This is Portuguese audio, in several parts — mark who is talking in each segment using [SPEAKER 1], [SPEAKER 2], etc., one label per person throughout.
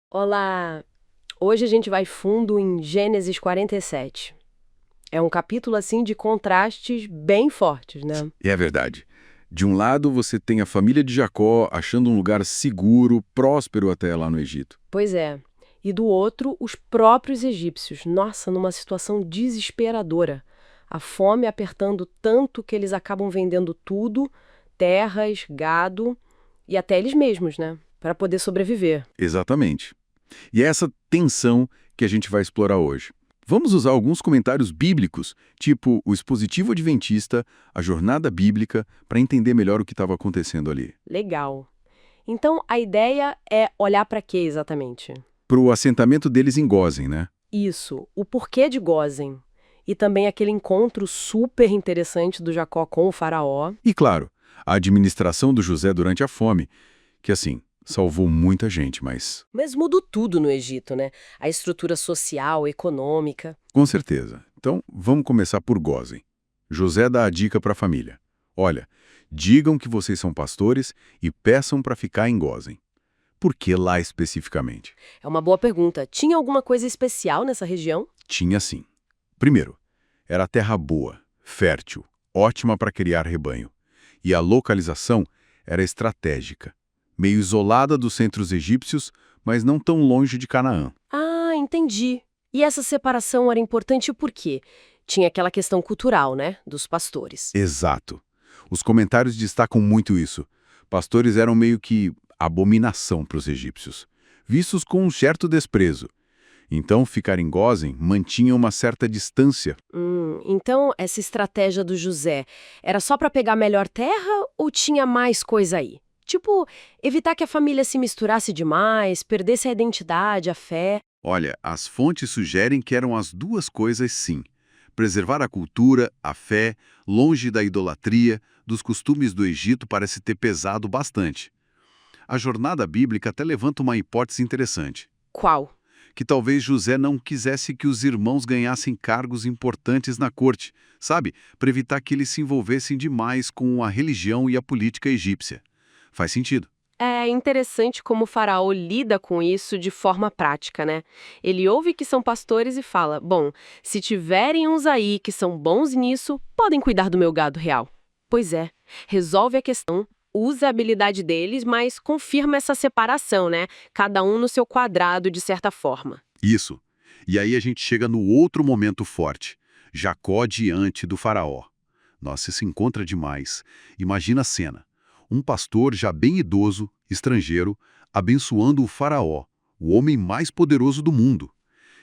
[SPEAKER 1] Olá! Hoje a gente vai fundo em Gênesis 47. É um capítulo assim de contrastes bem fortes, né?
[SPEAKER 2] É verdade. De um lado, você tem a família de Jacó achando um lugar seguro, próspero até lá no Egito.
[SPEAKER 1] Pois é. E do outro, os próprios egípcios. Nossa, numa situação desesperadora. A fome apertando tanto que eles acabam vendendo tudo, terras, gado e até eles mesmos, né? Para poder sobreviver.
[SPEAKER 2] Exatamente. E é essa tensão que a gente vai explorar hoje. Vamos usar alguns comentários bíblicos, tipo o expositivo adventista, a jornada bíblica, para entender melhor o que estava acontecendo ali.
[SPEAKER 1] Legal. Então, a ideia é olhar para quê exatamente?
[SPEAKER 2] Para o assentamento deles em Gósen, né?
[SPEAKER 1] Isso, o porquê de Gósen. E também aquele encontro super interessante do Jacó com o faraó.
[SPEAKER 2] E claro, a administração do José durante a fome, que assim, salvou muita gente, mas
[SPEAKER 1] Mas mudou tudo no Egito, né? A estrutura social, econômica.
[SPEAKER 2] com certeza. Então, vamos começar por Gósen. José dá a dica para a família. Olha, digam que vocês são pastores e peçam para ficar em Gósen. Por que lá especificamente?
[SPEAKER 1] É uma boa pergunta. Tinha alguma coisa especial nessa região?
[SPEAKER 2] Tinha sim. Primeiro, era terra boa, fértil, ótima para criar rebanho. E a localização era estratégica. Meio isolada dos centros egípcios, mas não tão longe de Canaã.
[SPEAKER 1] Ah, entendi. E essa separação era importante por quê? Tinha aquela questão cultural, né? Dos pastores.
[SPEAKER 2] Exato. Os comentários destacam muito isso. Pastores eram meio que abominação para os egípcios, vistos com um certo desprezo. Então, ficar em Gósen mantinha uma certa distância.
[SPEAKER 1] Então essa estratégia do José era só para pegar melhor terra ou tinha mais coisa aí? Tipo, evitar que a família se misturasse demais, perdesse a identidade, a fé.
[SPEAKER 2] Olha, as fontes sugerem que eram as duas coisas sim. Preservar a cultura, a fé, longe da idolatria, dos costumes do Egito parece ter pesado bastante. A jornada bíblica até levanta uma hipótese interessante,
[SPEAKER 1] Qual?
[SPEAKER 2] que talvez José não quisesse que os irmãos ganhassem cargos importantes na corte, sabe? Para evitar que eles se envolvessem demais com a religião e a política egípcia. Faz sentido.
[SPEAKER 1] É interessante como o faraó lida com isso de forma prática, né? Ele ouve que são pastores e fala: bom, se tiverem uns aí que são bons nisso, podem cuidar do meu gado real. Pois é, resolve a questão, usa a habilidade deles, mas confirma essa separação, né? Cada um no seu quadrado, de certa forma.
[SPEAKER 2] Isso. E aí a gente chega no outro momento forte. Jacó diante do faraó. Nossa, isso encontra demais. Imagina a cena. Um pastor já bem idoso, estrangeiro, abençoando o faraó, o homem mais poderoso do mundo.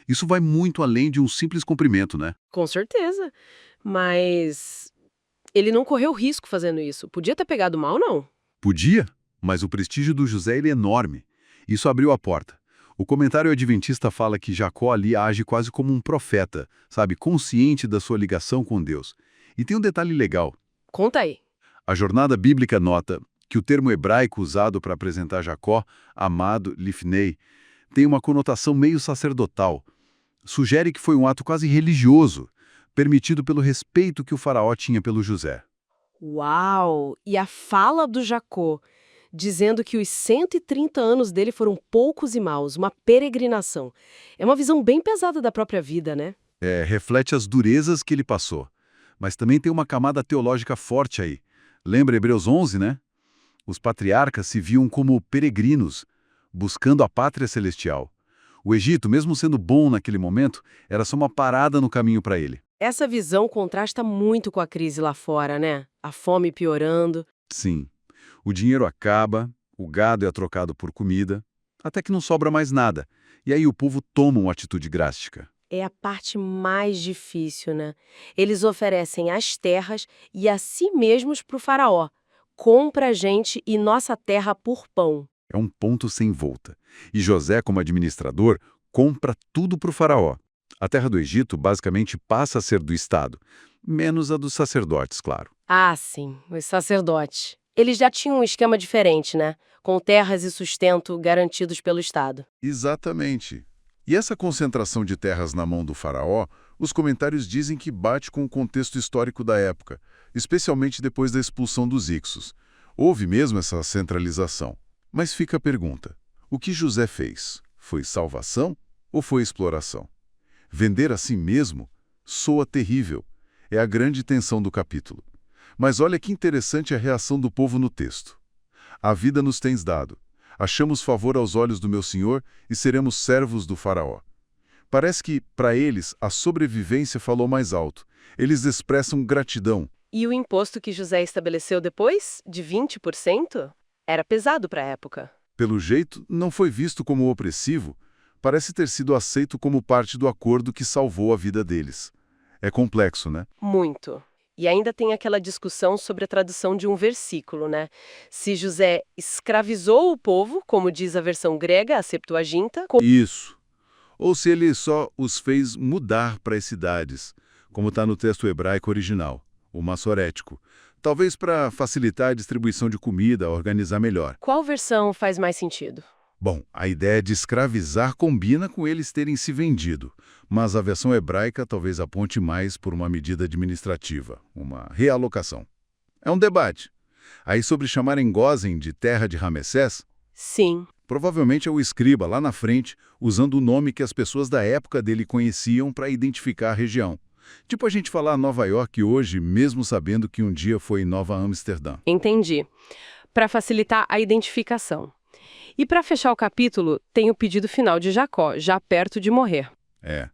[SPEAKER 2] Isso vai muito além de um simples cumprimento, né?
[SPEAKER 1] Com certeza. Mas ele não correu risco fazendo isso. Podia ter pegado mal, não?
[SPEAKER 2] Podia, mas o prestígio do José ele é enorme. Isso abriu a porta. O comentário adventista fala que Jacó ali age quase como um profeta, sabe, consciente da sua ligação com Deus. E tem um detalhe legal.
[SPEAKER 1] Conta aí.
[SPEAKER 2] A jornada bíblica nota que o termo hebraico usado para apresentar Jacó, amado, lifnei, tem uma conotação meio sacerdotal. Sugere que foi um ato quase religioso, permitido pelo respeito que o faraó tinha pelo José.
[SPEAKER 1] Uau! E a fala do Jacó, dizendo que os 130 anos dele foram poucos e maus, uma peregrinação. É uma visão bem pesada da própria vida, né?
[SPEAKER 2] Reflete as durezas que ele passou. Mas também tem uma camada teológica forte aí. Lembra Hebreus 11, né? Os patriarcas se viam como peregrinos, buscando a pátria celestial. O Egito, mesmo sendo bom naquele momento, era só uma parada no caminho para ele.
[SPEAKER 1] Essa visão contrasta muito com a crise lá fora, né? A fome piorando.
[SPEAKER 2] Sim, o dinheiro acaba, o gado é trocado por comida, até que não sobra mais nada. E aí o povo toma uma atitude drástica.
[SPEAKER 1] É a parte mais difícil, né? Eles oferecem as terras e a si mesmos para o faraó. Compra a gente e nossa terra por pão.
[SPEAKER 2] É um ponto sem volta. E José, como administrador, compra tudo para o faraó. A terra do Egito basicamente passa a ser do Estado, menos a dos sacerdotes, claro.
[SPEAKER 1] Ah, sim, os sacerdotes. Eles já tinham um esquema diferente, né? Com terras e sustento garantidos pelo Estado.
[SPEAKER 2] Exatamente. E essa concentração de terras na mão do faraó, os comentários dizem que bate com o contexto histórico da época, especialmente depois da expulsão dos Ixos. Houve mesmo essa centralização. Mas fica a pergunta: o que José fez?
[SPEAKER 3] Foi salvação ou foi exploração? Vender a si mesmo soa terrível. É a grande tensão do capítulo. Mas olha que interessante a reação do povo no texto. A vida nos tens dado. Achamos favor aos olhos do meu senhor e seremos servos do faraó. Parece que, para eles, a sobrevivência falou mais alto. Eles expressam gratidão.
[SPEAKER 1] E o imposto que José estabeleceu depois, de 20%, era pesado para a época.
[SPEAKER 3] Pelo jeito, não foi visto como opressivo. Parece ter sido aceito como parte do acordo que salvou a vida deles. É complexo, né?
[SPEAKER 1] Muito. E ainda tem aquela discussão sobre a tradução de um versículo, né? Se José escravizou o povo, como diz a versão grega, a Septuaginta.
[SPEAKER 3] Isso. Ou se ele só os fez mudar para as cidades, como está no texto hebraico original, o massorético. Talvez para facilitar a distribuição de comida, organizar melhor.
[SPEAKER 1] Qual versão faz mais sentido?
[SPEAKER 3] Bom, a ideia de escravizar combina com eles terem se vendido, mas a versão hebraica talvez aponte mais por uma medida administrativa, uma realocação. É um debate. Aí sobre chamarem Gósen de terra de Ramessés,
[SPEAKER 1] Sim.
[SPEAKER 3] provavelmente é o escriba lá na frente, usando o nome que as pessoas da época dele conheciam para identificar a região. Tipo a gente falar Nova York hoje, mesmo sabendo que um dia foi Nova Amsterdã.
[SPEAKER 1] Entendi. Para facilitar a identificação. E para fechar o capítulo, tem o pedido final de Jacó, já perto de morrer.
[SPEAKER 3] É.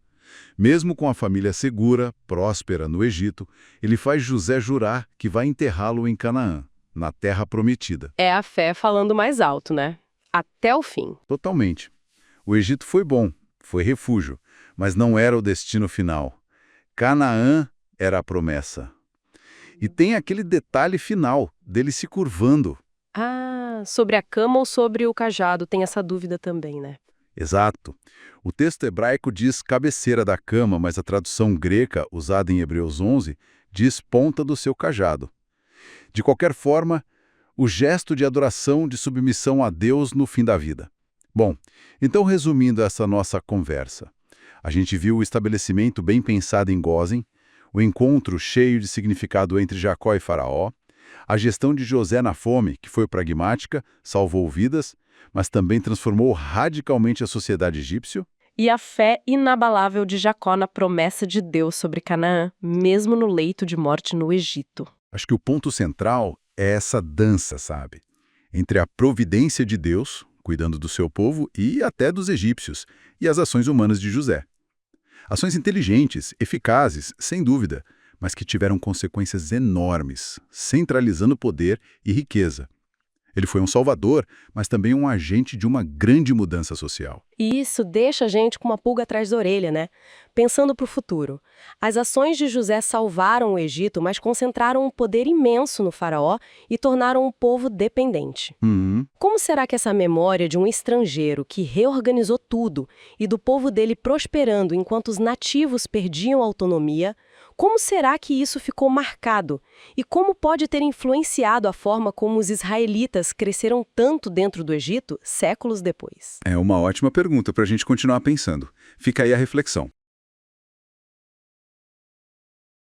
[SPEAKER 3] Mesmo com a família segura, próspera no Egito, ele faz José jurar que vai enterrá-lo em Canaã, na terra prometida.
[SPEAKER 1] É a fé falando mais alto, né? Até o fim.
[SPEAKER 3] Totalmente. O Egito foi bom, foi refúgio, mas não era o destino final. Canaã era a promessa. E tem aquele detalhe final, dele se curvando.
[SPEAKER 1] Ah, sobre a cama ou sobre o cajado, tem essa dúvida também, né?
[SPEAKER 3] Exato. O texto hebraico diz cabeceira da cama, mas a tradução grega, usada em Hebreus 11, diz ponta do seu cajado. De qualquer forma, o gesto de adoração, de submissão a Deus no fim da vida. Bom, então resumindo essa nossa conversa, a gente viu o estabelecimento bem pensado em Gósen, o encontro cheio de significado entre Jacó e Faraó, a gestão de José na fome, que foi pragmática, salvou vidas, mas também transformou radicalmente a sociedade egípcia.
[SPEAKER 1] E a fé inabalável de Jacó na promessa de Deus sobre Canaã, mesmo no leito de morte no Egito.
[SPEAKER 3] Acho que o ponto central é essa dança, sabe? Entre a providência de Deus, cuidando do seu povo e até dos egípcios, e as ações humanas de José. Ações inteligentes, eficazes, sem dúvida, mas que tiveram consequências enormes, centralizando poder e riqueza. Ele foi um salvador, mas também um agente de uma grande mudança social.
[SPEAKER 1] E isso deixa a gente com uma pulga atrás da orelha, né? Pensando para o futuro. As ações de José salvaram o Egito, mas concentraram um poder imenso no faraó e tornaram o povo dependente. Como será que essa memória de um estrangeiro que reorganizou tudo e do povo dele prosperando enquanto os nativos perdiam autonomia, como será que isso ficou marcado? E como pode ter influenciado a forma como os israelitas cresceram tanto dentro do Egito séculos depois?
[SPEAKER 3] É uma ótima pergunta para a gente continuar pensando. Fica aí a reflexão.